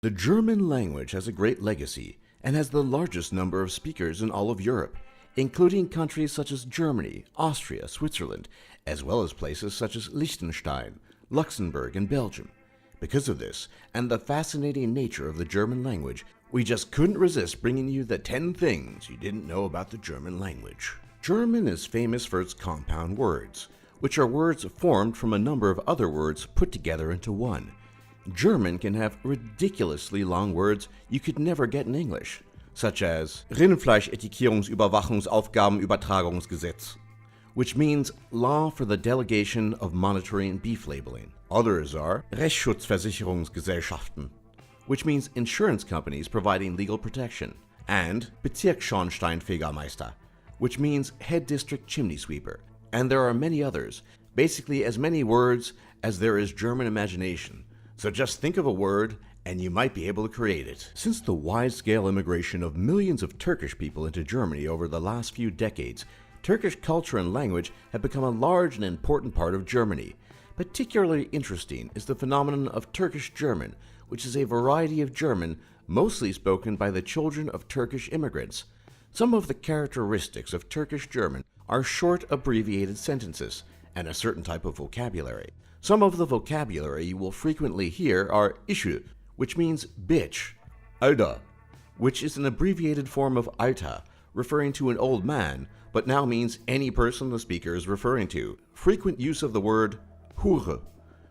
The German language has a great legacy and has the largest number of speakers in all of Europe, including countries such as Germany, Austria, Switzerland, as well as places such as Liechtenstein, Luxembourg, and Belgium. Because of this, and the fascinating nature of the German language, we just couldn't resist bringing you the 10 things you didn't know about the German language. German is famous for its compound words, which are words formed from a number of other words put together into one. German can have ridiculously long words you could never get in English, such as Rindfleischetikettungsüberwachungsaufgabenübertragungsgesetz, which means Law for the Delegation of Monitoring Beef Labeling. Others are Rechtsschutzversicherungsgesellschaften, which means insurance companies providing legal protection, and Bezirksschornsteinfegermeister, which means head district chimney sweeper. And there are many others, basically as many words as there is German imagination. So just think of a word and you might be able to create it. Since the wide-scale immigration of millions of Turkish people into Germany over the last few decades, Turkish culture and language have become a large and important part of Germany. Particularly interesting is the phenomenon of Turkish German, which is a variety of German mostly spoken by the children of Turkish immigrants. Some of the characteristics of Turkish German are short abbreviated sentences and a certain type of vocabulary. Some of the vocabulary you will frequently hear are ische, which means bitch, Alter, which is an abbreviated form of Alter, referring to an old man, but now means any person the speaker is referring to. Frequent use of the word Hure,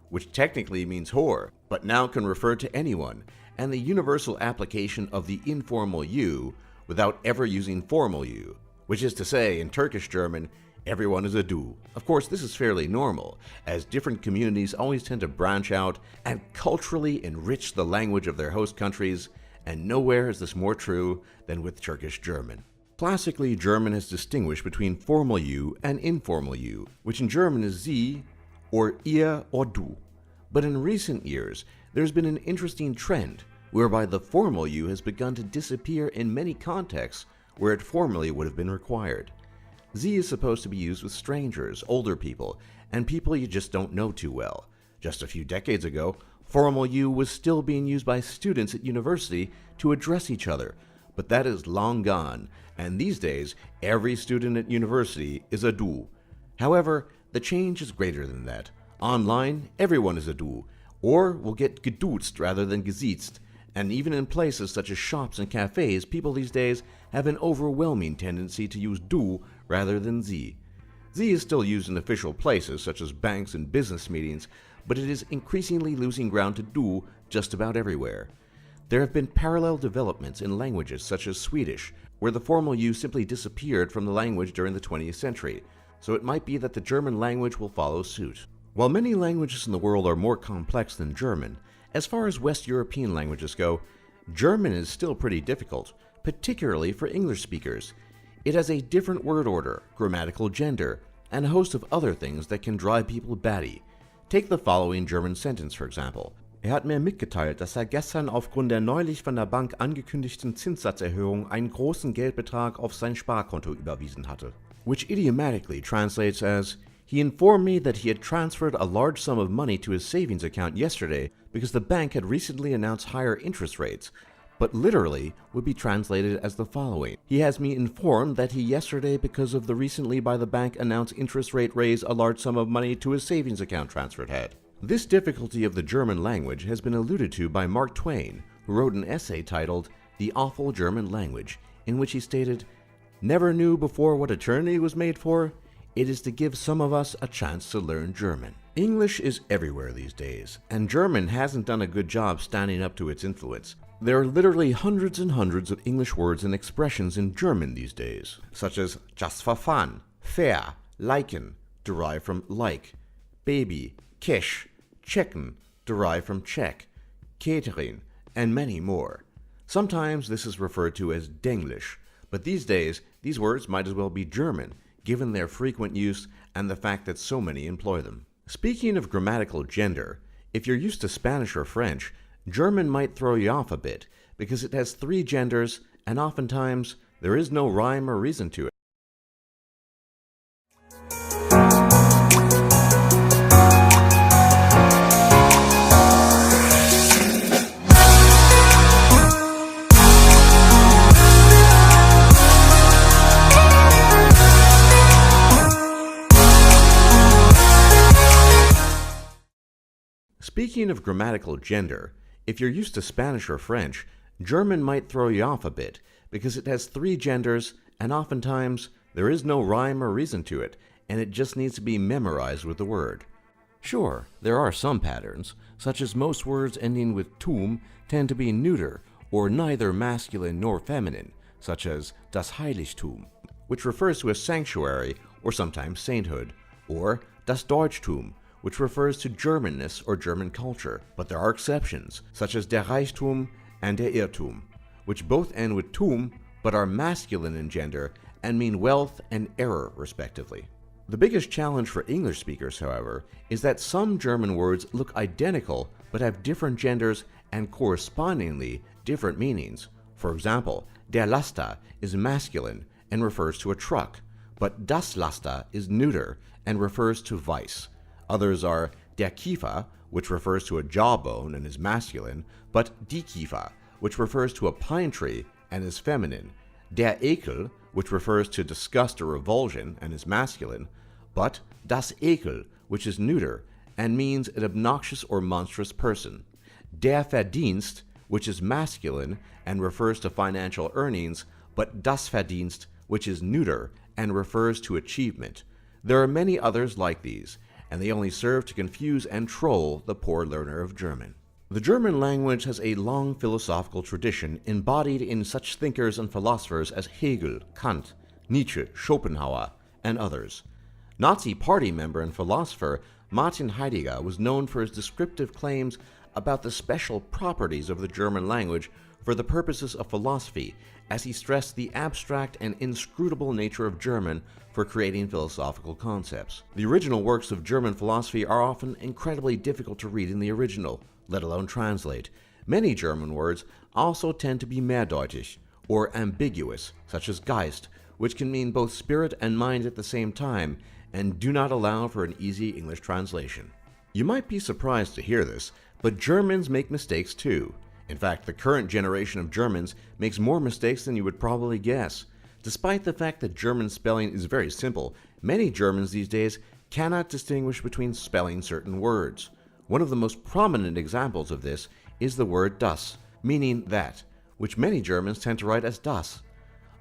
which technically means whore, but now can refer to anyone, and the universal application of the informal you without ever using formal you, which is to say, in Turkish German, everyone is a du. Of course, this is fairly normal, as different communities always tend to branch out and culturally enrich the language of their host countries, and nowhere is this more true than with Turkish German. Classically, German has distinguished between formal you and informal you, which in German is sie, or ihr, or du. But in recent years, there's been an interesting trend, whereby the formal you has begun to disappear in many contexts where it formerly would have been required. Sie is supposed to be used with strangers, older people, and people you just don't know too well. Just a few decades ago, formal you was still being used by students at university to address each other, but that is long gone, and these days, every student at university is a du. However, the change is greater than that. Online, everyone is a du, or will get geduzt rather than gesiezt, and even in places such as shops and cafes, people these days have an overwhelming tendency to use du rather than sie. Sie is still used in official places such as banks and business meetings, but it is increasingly losing ground to du just about everywhere. There have been parallel developments in languages such as Swedish, where the formal you simply disappeared from the language during the 20th century, so it might be that the German language will follow suit. While many languages in the world are more complex than German, as far as West European languages go, German is still pretty difficult, particularly for English speakers. It has a different word order, grammatical gender, and a host of other things that can drive people batty. Take the following German sentence, for example. Hat mir mitgeteilt, dass gestern aufgrund der neulich von der Bank angekündigten Zinssatzerhöhung einen großen Geldbetrag auf sein Sparkonto überwiesen hatte. Which idiomatically translates as, he informed me that he had transferred a large sum of money to his savings account yesterday because the bank had recently announced higher interest rates, but literally would be translated as the following. He has me informed that he yesterday, because of the recently by the bank announced interest rate raise, a large sum of money to his savings account transferred had. This difficulty of the German language has been alluded to by Mark Twain, who wrote an essay titled The Awful German Language, in which he stated, "Never knew before what eternity was made for? It is to give some of us a chance to learn German." English is everywhere these days, and German hasn't done a good job standing up to its influence. There are literally hundreds and hundreds of English words and expressions in German these days, such as just for fun, fair, liken, derived from like, baby, Kisch, chicken, derived from Czech, catering, and many more. Sometimes this is referred to as Denglish, but these days these words might as well be German, given their frequent use and the fact that so many employ them. Speaking of grammatical gender, if you're used to Spanish or French, German might throw you off a bit, because it has 3 genders, and oftentimes there is no rhyme or reason to it. Speaking of grammatical gender, if you're used to Spanish or French, German might throw you off a bit because it has 3 genders and oftentimes there is no rhyme or reason to it, and it just needs to be memorized with the word. Sure, there are some patterns, such as most words ending with tum tend to be neuter or neither masculine nor feminine, such as das Heiligtum, which refers to a sanctuary or sometimes sainthood, or das Deutschtum, which refers to Germanness or German culture. But there are exceptions, such as der Reichtum and der Irrtum, which both end with tum but are masculine in gender and mean wealth and error, respectively. The biggest challenge for English speakers, however, is that some German words look identical but have different genders and correspondingly different meanings. For example, der Laster is masculine and refers to a truck, but das Laster is neuter and refers to vice. Others are der Kiefer, which refers to a jawbone and is masculine, but die Kiefer, which refers to a pine tree and is feminine. Der Ekel, which refers to disgust or revulsion and is masculine, but das Ekel, which is neuter and means an obnoxious or monstrous person. Der Verdienst, which is masculine and refers to financial earnings, but das Verdienst, which is neuter and refers to achievement. There are many others like these, and they only serve to confuse and troll the poor learner of German. The German language has a long philosophical tradition embodied in such thinkers and philosophers as Hegel, Kant, Nietzsche, Schopenhauer, and others. Nazi Party member and philosopher Martin Heidegger was known for his descriptive claims about the special properties of the German language for the purposes of philosophy, as he stressed the abstract and inscrutable nature of German for creating philosophical concepts. The original works of German philosophy are often incredibly difficult to read in the original, let alone translate. Many German words also tend to be mehrdeutig, or ambiguous, such as Geist, which can mean both spirit and mind at the same time, and do not allow for an easy English translation. You might be surprised to hear this, but Germans make mistakes too. In fact, the current generation of Germans makes more mistakes than you would probably guess. Despite the fact that German spelling is very simple, many Germans these days cannot distinguish between spelling certain words. One of the most prominent examples of this is the word das, meaning that, which many Germans tend to write as das,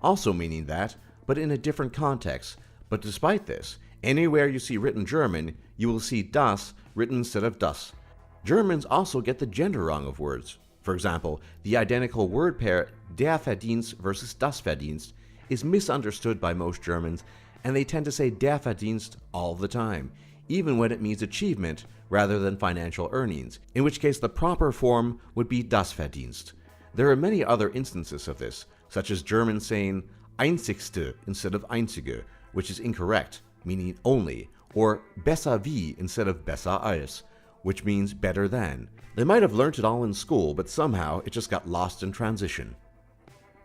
also meaning that, but in a different context. But despite this, anywhere you see written German, you will see das written instead of das. Germans also get the gender wrong of words. For example, the identical word pair der Verdienst versus das Verdienst is misunderstood by most Germans, and they tend to say der Verdienst all the time, even when it means achievement rather than financial earnings, in which case the proper form would be das Verdienst. There are many other instances of this, such as Germans saying einzigste instead of einzige, which is incorrect, meaning only, or besser wie instead of besser als, which means better than. They might have learnt it all in school, but somehow it just got lost in transition.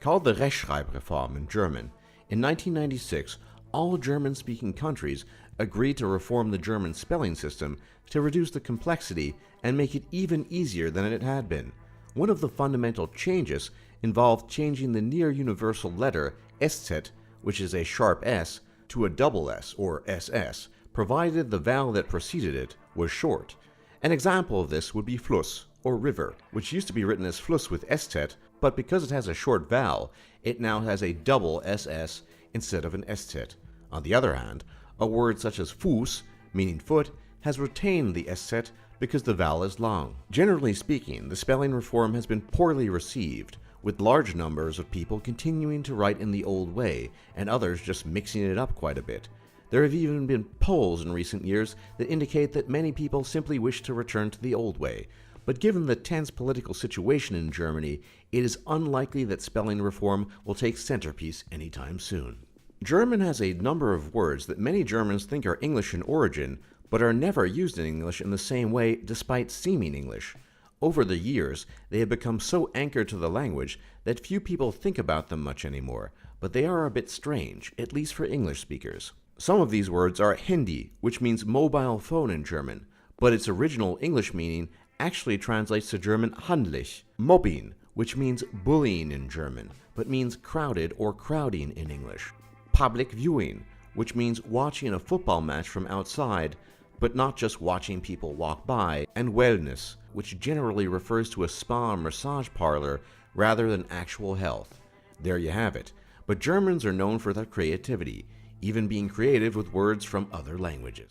Called the Rechtschreibreform in German, in 1996, all German-speaking countries agreed to reform the German spelling system to reduce the complexity and make it even easier than it had been. One of the fundamental changes involved changing the near-universal letter SZ, which is a sharp S, to a double S or SS, provided the vowel that preceded it was short. An example of this would be Fluss, or river, which used to be written as Fluss with SZ, but because it has a short vowel, it now has a double SS instead of an SZ. On the other hand, a word such as Fuß, meaning foot, has retained the SZ because the vowel is long. Generally speaking, the spelling reform has been poorly received, with large numbers of people continuing to write in the old way, and others just mixing it up quite a bit. There have even been polls in recent years that indicate that many people simply wish to return to the old way, but given the tense political situation in Germany, it is unlikely that spelling reform will take centerpiece anytime soon. German has a number of words that many Germans think are English in origin, but are never used in English in the same way despite seeming English. Over the years, they have become so anchored to the language that few people think about them much anymore, but they are a bit strange, at least for English speakers. Some of these words are Handy, which means mobile phone in German, but its original English meaning actually translates to German handlich. Mobbing, which means bullying in German, but means crowded or crowding in English. Public viewing, which means watching a football match from outside, but not just watching people walk by. And wellness, which generally refers to a spa or massage parlor rather than actual health. There you have it. But Germans are known for their creativity, even being creative with words from other languages.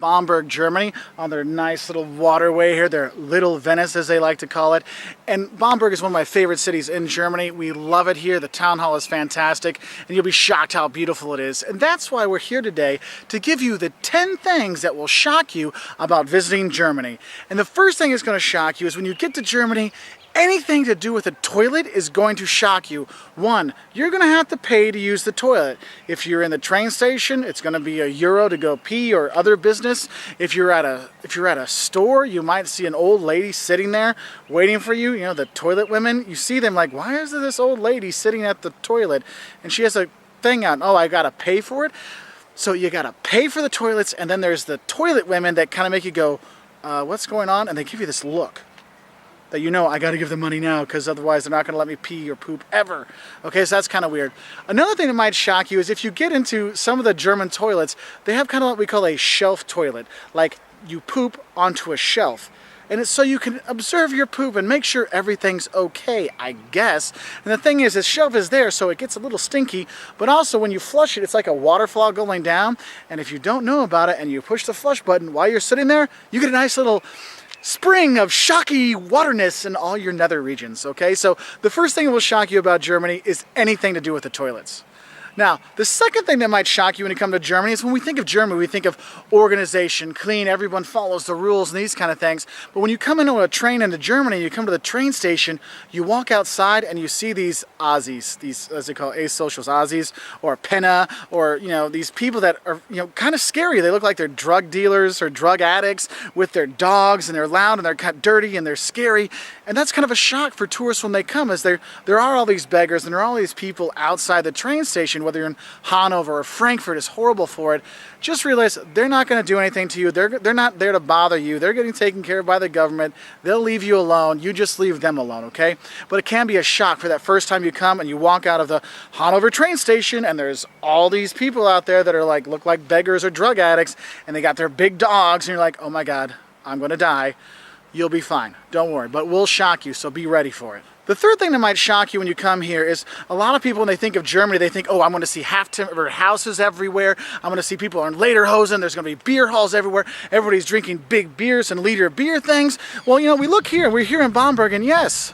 Bamberg, Germany, on their nice little waterway here, their Little Venice as they like to call it. And Bamberg is one of my favorite cities in Germany. We love it here. The town hall is fantastic, and you'll be shocked how beautiful it is. And that's why we're here today to give you the 10 things that will shock you about visiting Germany. And the first thing that's going to shock you is when you get to Germany, anything to do with a toilet is going to shock you. One, you're going to have to pay to use the toilet. If you're in the train station, it's going to be €1 to go pee or other business. If you're at a store, you might see an old lady sitting there waiting for you. You know, the toilet women, you see them like, why is this old lady sitting at the toilet? And she has a thing out, oh, I got to pay for it. So you got to pay for the toilets, and then there's the toilet women that kind of make you go, what's going on? And they give you this look that you know, I got to give them money now because otherwise they're not going to let me pee or poop ever. Okay, so that's kind of weird. Another thing that might shock you is if you get into some of the German toilets, they have kind of what we call a shelf toilet. Like you poop onto a shelf. And it's so you can observe your poop and make sure everything's okay, I guess. And the thing is, the shelf is there, so it gets a little stinky, but also when you flush it, it's like a waterfall going down. And if you don't know about it and you push the flush button while you're sitting there, you get a nice little spring of shocky waterness in all your nether regions, okay? So the first thing that will shock you about Germany is anything to do with the toilets. Now, the second thing that might shock you when you come to Germany is when we think of Germany, we think of organization, clean, everyone follows the rules and these kind of things. But when you come into a train into Germany, you come to the train station, you walk outside and you see these Aussies, these, as they call asocials, Aussies, or Penna, or, you know, these people that are, you know, kind of scary. They look like they're drug dealers or drug addicts with their dogs, and they're loud and they're kind of dirty and they're scary. And that's kind of a shock for tourists when they come, as there are all these beggars and there are all these people outside the train station, whether you're in Hanover or Frankfurt is horrible for it. Just realize they're not going to do anything to you. They're not there to bother you. They're getting taken care of by the government. They'll leave you alone. You just leave them alone, okay? But it can be a shock for that first time you come and you walk out of the Hanover train station and there's all these people out there that are like, look like beggars or drug addicts, and they got their big dogs, and you're like, oh my God, I'm going to die. You'll be fine. Don't worry. But we'll shock you, so be ready for it. The third thing that might shock you when you come here is a lot of people, when they think of Germany, they think, oh, I'm going to see half-timbered houses everywhere. I'm going to see people in lederhosen. There's going to be beer halls everywhere. Everybody's drinking big beers and liter beer things. Well, you know, we look here. We're here in Bamberg, and yes,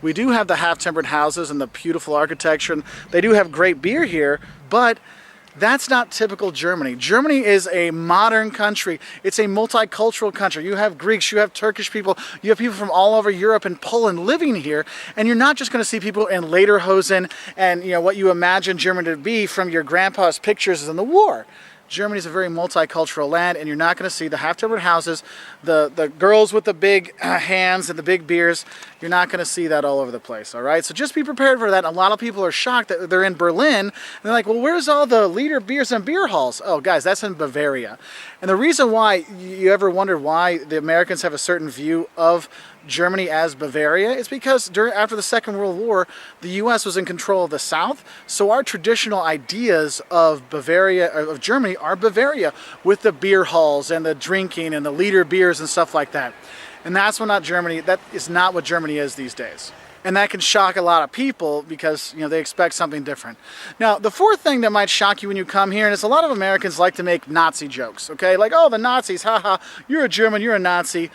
we do have the half-timbered houses and the beautiful architecture. And they do have great beer here, but that's not typical Germany. Germany is a modern country. It's a multicultural country. You have Greeks, you have Turkish people, you have people from all over Europe and Poland living here, and you're not just going to see people in lederhosen and, you know, what you imagine Germany to be from your grandpa's pictures in the war. Germany is a very multicultural land, and you're not going to see the half-timbered houses, the girls with the big hands and the big beers. You're not going to see that all over the place, all right? So just be prepared for that. A lot of people are shocked that they're in Berlin, and they're like, well, where's all the liter beers and beer halls? Oh, guys, that's in Bavaria. And the reason why you ever wondered why the Americans have a certain view of Germany as Bavaria is because after the Second World War, the U.S. was in control of the South, so our traditional ideas of Bavaria, of Germany, are Bavaria, with the beer halls and the drinking and the liter beers and stuff like that. And that's not Germany. That is not what Germany is these days. And that can shock a lot of people because, you know, they expect something different. Now, the fourth thing that might shock you when you come here, and it's a lot of Americans like to make Nazi jokes, okay? Like, oh, the Nazis, haha, you're a German, you're a Nazi.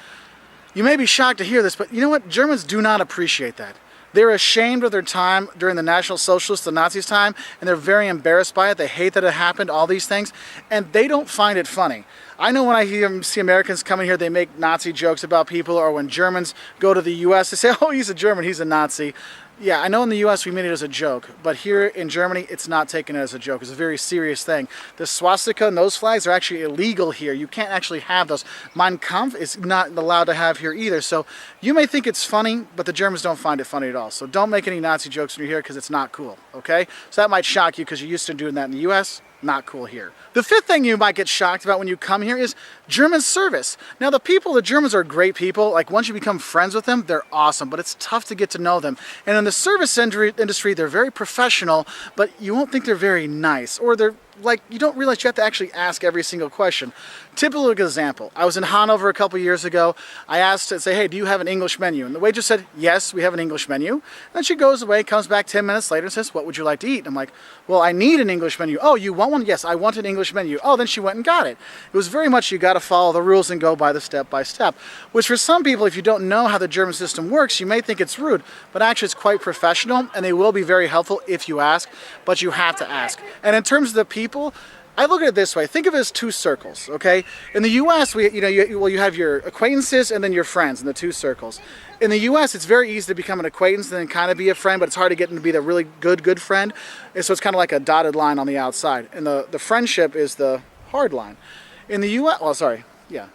You may be shocked to hear this, but you know what? Germans do not appreciate that. They're ashamed of their time during the National Socialists, the Nazis' time, and they're very embarrassed by it. They hate that it happened, all these things, and they don't find it funny. I know when I see Americans coming here, they make Nazi jokes about people, or when Germans go to the U.S., they say, oh, he's a German, he's a Nazi. Yeah, I know in the US we made it as a joke, but here in Germany it's not taken as a joke. It's a very serious thing. The swastika and those flags are actually illegal here. You can't actually have those. Mein Kampf is not allowed to have here either. So you may think it's funny, but the Germans don't find it funny at all. So don't make any Nazi jokes when you're here because it's not cool, okay? So that might shock you because you're used to doing that in the US. Not cool here. The fifth thing you might get shocked about when you come here is German service. Now the Germans are great people. Like once you become friends with them, they're awesome, but it's tough to get to know them. And in the service industry, they're very professional, but you won't think they're very nice, or they're like, you don't realize you have to actually ask every single question. Typical example, I was in Hanover a couple years ago. I asked to say, hey, do you have an English menu? And the waitress said, yes, we have an English menu. And then she goes away, comes back 10 minutes later and says, what would you like to eat? And I'm like, well, I need an English menu. Oh, you want one? Yes, I want an English menu. Oh, then she went and got it. It was very much, you got to follow the rules and go by the step by step, which for some people, if you don't know how the German system works, you may think it's rude, but actually it's quite professional, and they will be very helpful if you ask, but you have to ask. And in terms of the people, I look at it this way. Think of it as two circles, okay? In the U.S., you have your acquaintances and then your friends in the two circles. In the U.S., it's very easy to become an acquaintance and then kind of be a friend, but it's hard to get them to be the really good friend. And so it's kind of like a dotted line on the outside. And the friendship is the hard line. In the U.S., well, sorry, yeah.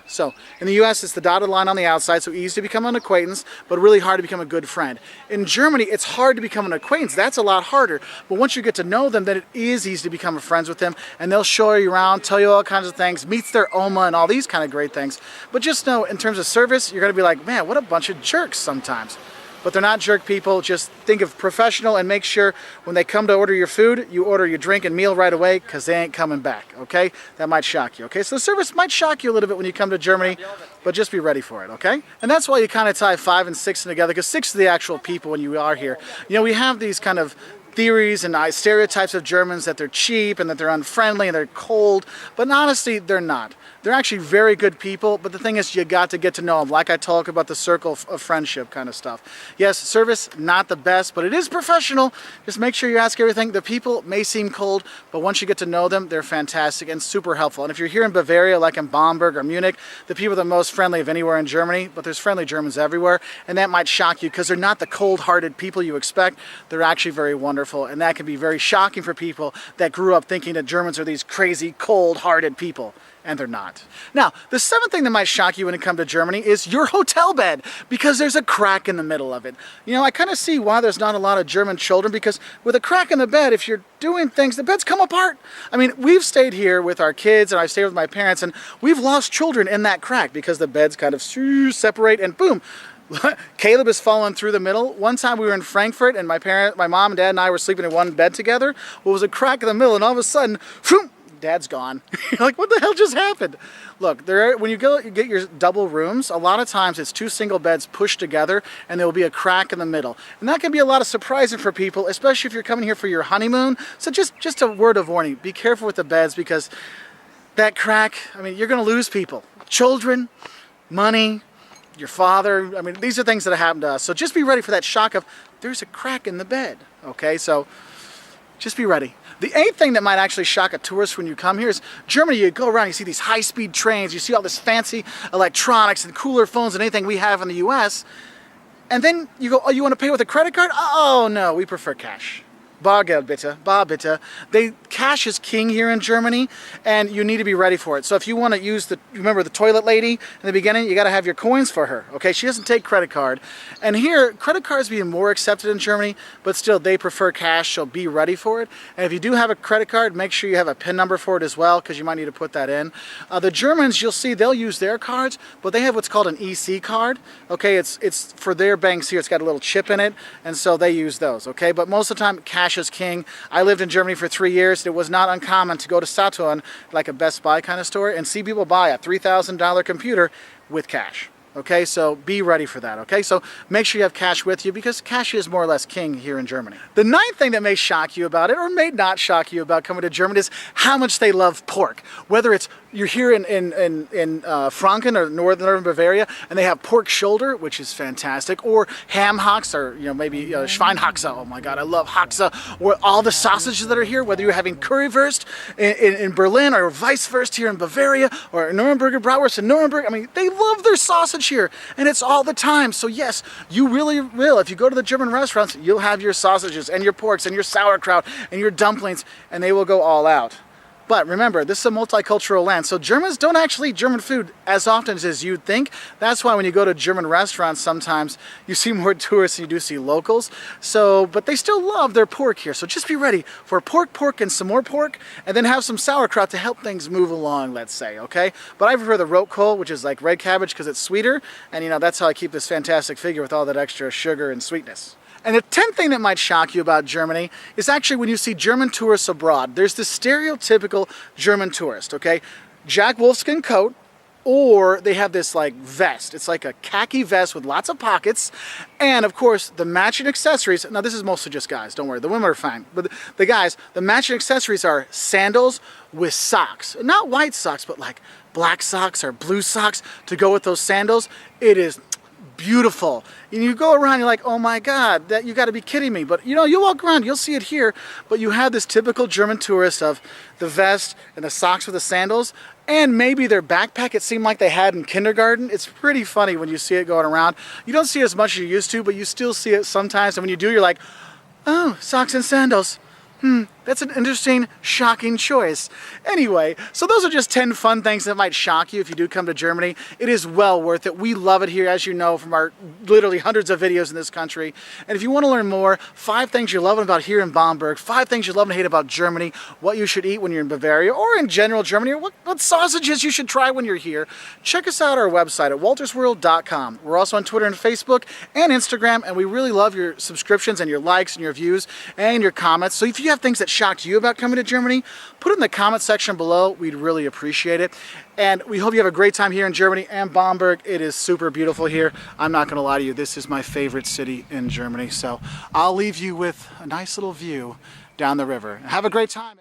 So in the US, it's the dotted line on the outside, so easy to become an acquaintance, but really hard to become a good friend. In Germany, it's hard to become an acquaintance. That's a lot harder. But once you get to know them, then it is easy to become friends with them, and they'll show you around, tell you all kinds of things, meets their Oma and all these kind of great things. But just know, in terms of service, you're going to be like, man, what a bunch of jerks sometimes. But they're not jerk people. Just think of professional and make sure when they come to order your food, you order your drink and meal right away because they ain't coming back, okay? That might shock you, okay? So the service might shock you a little bit when you come to Germany, but just be ready for it, okay? And that's why you kind of tie 5 and 6 together, because 6 are the actual people when you are here. You know, we have these kind of theories and stereotypes of Germans that they're cheap and that they're unfriendly and they're cold, but honestly, they're not. They're actually very good people, but the thing is, you got to get to know them, like I talk about the circle of friendship kind of stuff. Yes, service, not the best, but it is professional. Just make sure you ask everything. The people may seem cold, but once you get to know them, they're fantastic and super helpful. And if you're here in Bavaria, like in Bamberg or Munich, the people are the most friendly of anywhere in Germany, but there's friendly Germans everywhere, and that might shock you because they're not the cold-hearted people you expect. They're actually very wonderful, and that can be very shocking for people that grew up thinking that Germans are these crazy, cold-hearted people. And they're not. Now, the 7th thing that might shock you when it comes to Germany is your hotel bed, because there's a crack in the middle of it. You know, I kind of see why there's not a lot of German children, because with a crack in the bed, if you're doing things, the beds come apart. I mean, we've stayed here with our kids, and I've stayed with my parents, and we've lost children in that crack because the beds kind of separate, and boom, Caleb has fallen through the middle. One time we were in Frankfurt, and my mom and dad and I were sleeping in one bed together. Well, it was a crack in the middle, and all of a sudden, phoom, Dad's gone. You're like, what the hell just happened? Look, when you get your double rooms, a lot of times it's 2 single beds pushed together and there will be a crack in the middle. And that can be a lot of surprising for people, especially if you're coming here for your honeymoon. So just a word of warning, be careful with the beds, because that crack, I mean, you're going to lose people. Children, money, your father. I mean, these are things that have happened to us. So just be ready for that shock of, there's a crack in the bed. Okay, so just be ready. The 8th thing that might actually shock a tourist when you come here is Germany. You go around, you see these high-speed trains, you see all this fancy electronics and cooler phones and anything we have in the US. And then you go, oh, you want to pay with a credit card? Oh, no, we prefer cash. Bargeld bitte, bar bitte. Cash is king here in Germany, and you need to be ready for it. So if you want to use remember the toilet lady in the beginning, you got to have your coins for her, okay? She doesn't take credit card. And here, credit cards being more accepted in Germany, but still they prefer cash, so be ready for it. And if you do have a credit card, make sure you have a PIN number for it as well, because you might need to put that in. The Germans, you'll see, they'll use their cards, but they have what's called an EC card, okay? It's for their banks here, it's got a little chip in it, and so they use those, okay? But most of the time, cash is king. I lived in Germany for 3 years. It was not uncommon to go to Saturn, like a Best Buy kind of store, and see people buy a $3,000 computer with cash. Okay, so be ready for that, okay? So make sure you have cash with you, because cash is more or less king here in Germany. The 9th thing that may shock you about it, or may not shock you about coming to Germany, is how much they love pork. Whether it's you're here in Franken or northern Bavaria, and they have pork shoulder, which is fantastic, or ham hocks, or maybe Schweinhaxe. Oh my God, I love Haxe. Or all the sausages that are here, whether you're having currywurst in Berlin or Weisswurst here in Bavaria, or Nuremberger Bratwurst in Nuremberg. I mean, they love their sausage here, and it's all the time. So yes, you really will. If you go to the German restaurants, you'll have your sausages and your porks and your sauerkraut and your dumplings, and they will go all out. But remember, this is a multicultural land, so Germans don't actually eat German food as often as you'd think. That's why when you go to German restaurants, sometimes you see more tourists than you do see locals. But they still love their pork here, so just be ready for pork, and some more pork, and then have some sauerkraut to help things move along, let's say, okay? But I prefer the rotkohl, which is like red cabbage because it's sweeter, and that's how I keep this fantastic figure with all that extra sugar and sweetness. And the 10th thing that might shock you about Germany is actually when you see German tourists abroad. There's this stereotypical German tourist, okay? Jack Wolfskin coat, or they have this like vest. It's like a khaki vest with lots of pockets. And of course, the matching accessories, now this is mostly just guys, don't worry, the women are fine. But the guys, the matching accessories are sandals with socks. Not white socks, but like black socks or blue socks to go with those sandals. It is beautiful. And you go around, you're like, oh my God, you got to be kidding me. But you walk around, you'll see it here, but you have this typical German tourist of the vest and the socks with the sandals, and maybe their backpack it seemed like they had in kindergarten. It's pretty funny when you see it going around. You don't see it as much as you used to, but you still see it sometimes, and when you do, you're like, oh, socks and sandals. That's an interesting, shocking choice. Anyway, so those are just 10 fun things that might shock you if you do come to Germany. It is well worth it. We love it here, as you know, from our literally hundreds of videos in this country. And if you want to learn more, 5 things you're loving about here in Bamberg, 5 things you love and hate about Germany, what you should eat when you're in Bavaria, or in general Germany, or what sausages you should try when you're here, check us out our website at waltersworld.com. We're also on Twitter and Facebook and Instagram, and we really love your subscriptions and your likes and your views and your comments. So if you have things that shocked you about coming to Germany, put it in the comment section below. We'd really appreciate it. And we hope you have a great time here in Germany and Bamberg. It is super beautiful here. I'm not going to lie to you, this is my favorite city in Germany. So I'll leave you with a nice little view down the river. Have a great time.